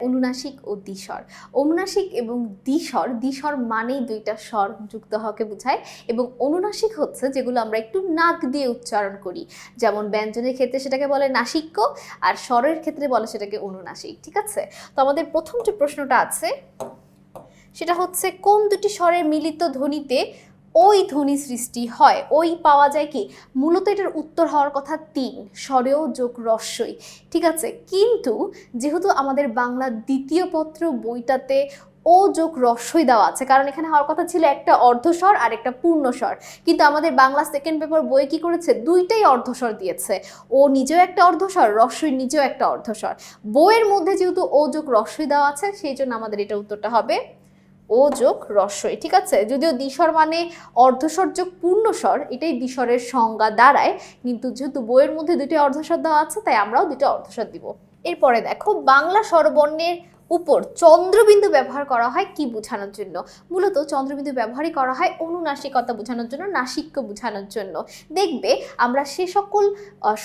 অনুনাসিক ও দ্বিস্বর। অনুনাসিক এবং দ্বিস্বর মানেই দুইটা স্বর যুক্ত হওয়াকে বোঝায়, এবং অনুনাসিক হচ্ছে যেগুলো আমরা একটু নাক দিয়ে উচ্চারণ করি, যেমন ব্যঞ্জনের ক্ষেত্রে সেটাকে বলে নাসিক্য, আর স্বরের ক্ষেত্রে বলে সেটাকে অনুনাসিক। ঠিক আছে, তো আমাদের প্রথম যে প্রশ্নটা আছে সেটা হচ্ছে কোন দুটি স্বরের মিলিত ধ্বনিতে ওই ধ্বনি সৃষ্টি হয়। ওই পাওয়া যায় কি, মূলত এটার উত্তর হওয়ার কথা তিন, স্বরেও যোগ রস্যই। ঠিক আছে, কিন্তু যেহেতু আমাদের বাংলা দ্বিতীয় পত্র বইটাতে ও যোগ রস্যই দেওয়া আছে, কারণ এখানে হওয়ার কথা ছিল একটা অর্ধস্বর আর একটা পূর্ণস্বর, কিন্তু আমাদের বাংলা সেকেন্ড পেপার বই কি করেছে, দুইটাই অর্ধস্বর দিয়েছে। ও নিজেও একটা অর্ধস্বর, রস্যই নিজেও একটা অর্ধস্বর। বইয়ের মধ্যে যেহেতু ও যোগ রস্যই দেওয়া আছে, সেই জন্য আমাদের এটা উত্তরটা হবে ও যোগ রস্যই। ঠিক আছে, যদিও দ্বিস্বর মানে অর্ধস্বর যোগ পূর্ণস্বর, এটাই দ্বিস্বরের সংজ্ঞা দাঁড়ায়, কিন্তু যেহেতু বইয়ের মধ্যে দুটি অর্ধস্বর দেওয়া আছে তাই আমরাও দুটো অর্ধস্বর দিব। এরপরে দেখো, বাংলা স্বরবর্ণের উপর চন্দ্রবিন্দু ব্যবহার করা হয় কি বোঝানোর জন্য। মূলত চন্দ্রবিন্দু ব্যবহারই করা হয় অনুনাসিকতা বোঝানোর জন্য, নাসিক্য বোঝানোর জন্য। দেখবে আমরা সে সকল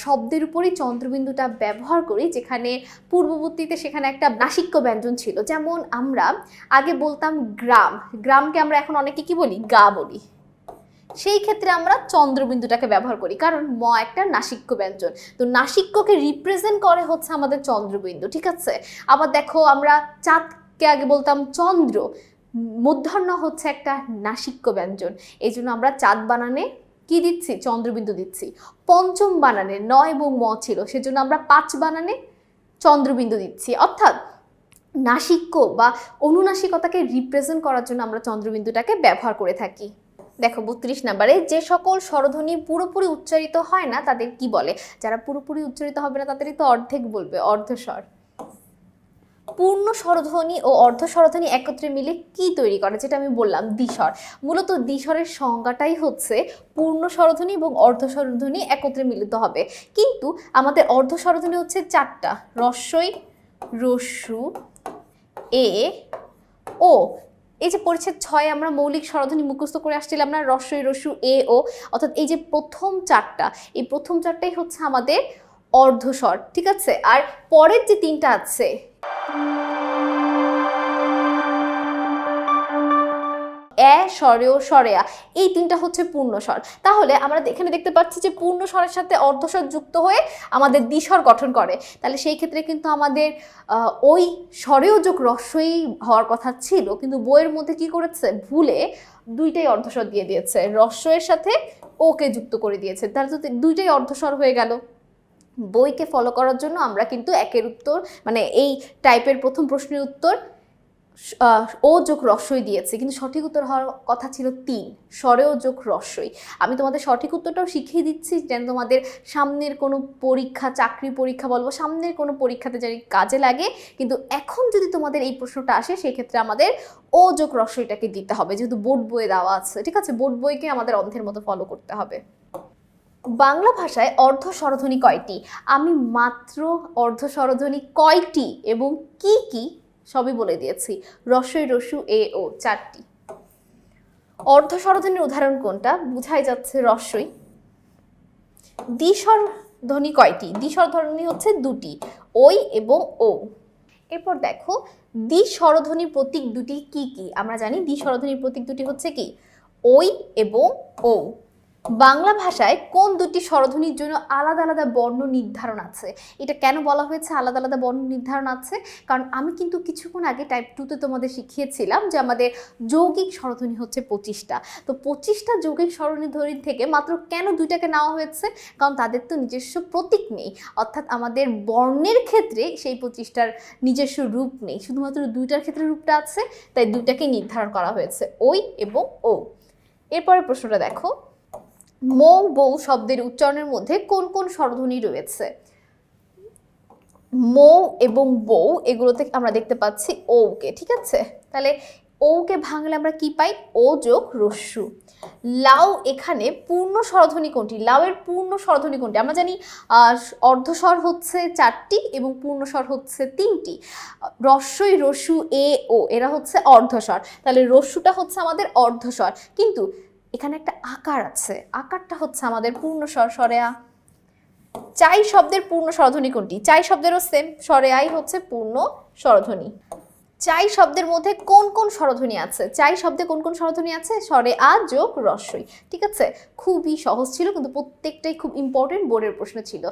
শব্দের উপরই চন্দ্রবিন্দুটা ব্যবহার করি যেখানে পূর্ববর্তীতে সেখানে একটা নাসিক্য ব্যঞ্জন ছিল। যেমন আমরা আগে বলতাম গ্রাম, গ্রামকে আমরা এখন অনেকে কি বলি, গা বলি। সেই ক্ষেত্রে আমরা চন্দ্রবিন্দুটাকে ব্যবহার করি, কারণ ম একটা নাসিক্য ব্যঞ্জন, তো নাসিক্যকে রিপ্রেজেন্ট করে হচ্ছে আমাদের চন্দ্রবিন্দু। ঠিক আছে, আবার দেখো আমরা চাঁদকে আগে বলতাম চন্দ্র, মূর্ধন্য হচ্ছে একটা নাসিক্য ব্যঞ্জন, এই জন্য আমরা চাঁদ বানানে কি দিচ্ছি, চন্দ্রবিন্দু দিচ্ছি। পঞ্চম বানানে ন এবং ম ছিল, সেজন্য আমরা পাঁচ বানানে চন্দ্রবিন্দু দিচ্ছি। অর্থাৎ নাসিক্য বা অনুনাসিকতাকে রিপ্রেজেন্ট করার জন্য আমরা চন্দ্রবিন্দুটাকে ব্যবহার করে থাকি। দেখো 32 নম্বরে, যে সকল স্বরধ্বনি পুরোপুরি উচ্চারিত হয় না তাদের কি বলে। যারা পুরোপুরি উচ্চারিত হবে না তাদেরই তো অর্ধেক বলবে, অর্ধস্বর। পূর্ণ স্বরধ্বনি ও অর্ধ স্বরধ্বনি একত্রে মিলে কি তৈরি করে, যেটা আমি বললাম দ্বিস্বর। মূলত দ্বিস্বরের সংজ্ঞাটাই হচ্ছে পূর্ণ স্বরধ্বনি এবং অর্ধ স্বরধ্বনি একত্রে মিলিত হবে, কিন্তু আমাদের অর্ধ স্বরধ্বনি হচ্ছে চারটা, রস্যই, রস্যু, এ, ও। এই যে পরিচ্ছেদ 6 আমরা মৌলিক স্বরধ্বনি মুখস্থ করে আসছিলাম না, রস্যই, রস্যু, এ, ও, অর্থাৎ এই যে প্রথম চারটা, এই প্রথম চারটাই হচ্ছে আমাদের অর্ধস্বর। ঠিক আছে, আর পরের যে তিনটা আছে স্বরেও স্বরেয়া, এই তিনটা হচ্ছে পূর্ণস্বর। তাহলে আমরা এখানে দেখতে পাচ্ছি যে পূর্ণস্বরের সাথে অর্ধস্বর যুক্ত হয়ে আমাদের দ্বিস্বর গঠন করে, তাহলে সেই ক্ষেত্রে কিন্তু আমাদের ওই স্বরেও যোগ রস্যই হওয়ার কথা ছিল, কিন্তু বইয়ের মধ্যে কি করেছে, ভুলে দুইটাই অর্ধস্বর দিয়ে দিয়েছে, রস্যের সাথে ওকে যুক্ত করে দিয়েছে, তাহলে তো দুইটাই অর্ধস্বর হয়ে গেল। বইকে ফলো করার জন্য আমরা কিন্তু একের উত্তর মানে এই টাইপের প্রথম প্রশ্নের উত্তর ও যোগ রস্যই দিয়েছে, কিন্তু সঠিক উত্তর হওয়ার কথা ছিল 3, স্বরেও যোগ রস্যই। আমি তোমাদের সঠিক উত্তরটাও শিখিয়ে দিচ্ছি যেন তোমাদের সামনের কোনো পরীক্ষা, চাকরি পরীক্ষা বলবো, সামনের কোনো পরীক্ষাতে যেন কাজে লাগে। কিন্তু এখন যদি তোমাদের এই প্রশ্নটা আসে সেই ক্ষেত্রে আমাদের ও যোগ রস্যইটাকে দিতে হবে, যেহেতু বোর্ড বইয়ে দেওয়া আছে। ঠিক আছে, বোর্ড বইকে আমাদের অন্ধের মতো ফলো করতে হবে। বাংলা ভাষায় অর্ধ স্বরধ্বনি কয়টি? আমি মাত্র অর্ধ স্বরধ্বনি কয়টি এবং কি কি সবই বলে দিয়েছি, রস্যই, রস্যু, এ, ও, 4টি। অর্ধ স্বরধ্বনির উদাহরণ কোনটা, বুঝাই যাচ্ছে রস্যই। দ্বিস্বর ধ্বনি কয়টি? দ্বিস্বর ধ্বনি হচ্ছে 2টি, ওই এবং ও। এরপর দেখো, দ্বিস্বরধ্বনির প্রতীক দুটি কি কি। আমরা জানি দ্বিস্বরধ্বনির প্রতীক দুটি হচ্ছে কি, ওই এবং ও। বাংলা ভাষায় কোন দুটি স্বরধ্বনির জন্য আলাদা আলাদা বর্ণ নির্ধারণ আছে? এটা কেন বলা হয়েছে আলাদা আলাদা বর্ণ নির্ধারণ আছে, কারণ আমি কিন্তু কিছুক্ষণ আগে টাইপ 2তে তোমাদের শিখিয়েছিলাম যে আমাদের যৌগিক স্বরধ্বনি হচ্ছে 25টা। তো 25টা যৌগিক স্বরধ্বনি থেকে মাত্র কেন দুইটাকে নেওয়া হয়েছে, কারণ তাদের তো নিজস্ব প্রতীক নেই, অর্থাৎ আমাদের বর্ণের ক্ষেত্রে সেই 25টার নিজস্ব রূপ নেই, শুধুমাত্র দুইটার ক্ষেত্রে রূপটা আছে, তাই দুইটাকে নির্ধারণ করা হয়েছে, ওই এবং ও। এরপরের প্রশ্নটা দেখো, মৌ বউ শব্দের উচ্চারণের মধ্যে কোন কোন স্বরধ্বনি রয়েছে? মৌ এবং বউ এগুলোতে আমরা দেখতে পাচ্ছি ওকে। ঠিক আছে, তাহলে ওকে ভাঙলে আমরা কি পাই, ও যোগ রস্যু। লাউ, এখানে পূর্ণ স্বরধ্বনি কোনটি? লাউয়ের পূর্ণ স্বরধ্বনি কোনটি? আমরা জানি অর্ধস্বর হচ্ছে 4টি এবং পূর্ণস্বর হচ্ছে 3টি। রস্যই, রস্যু, এ, ও এরা হচ্ছে অর্ধস্বর, তাহলে রস্যুটা হচ্ছে আমাদের অর্ধস্বর, কিন্তু এখানে একটা আকার আছে, আকারটা হচ্ছে আমাদের পূর্ণস্বর, স্বরেয়া। চাই শব্দের পূর্ণ স্বরধ্বনি কোনটি? চাই শব্দেরও সেম, স্বরে আই হচ্ছে পূর্ণ স্বরধ্বনি। চাই শব্দের মধ্যে কোন কোন স্বরধ্বনি আছে? চাই শব্দে কোন কোন স্বরধ্বনি আছে? স্বরে আ যোগ রস্বই। ঠিক আছে, খুবই সহজ ছিল কিন্তু প্রত্যেকটাই খুব ইম্পর্টেন্ট, বোর্ডের প্রশ্ন ছিল।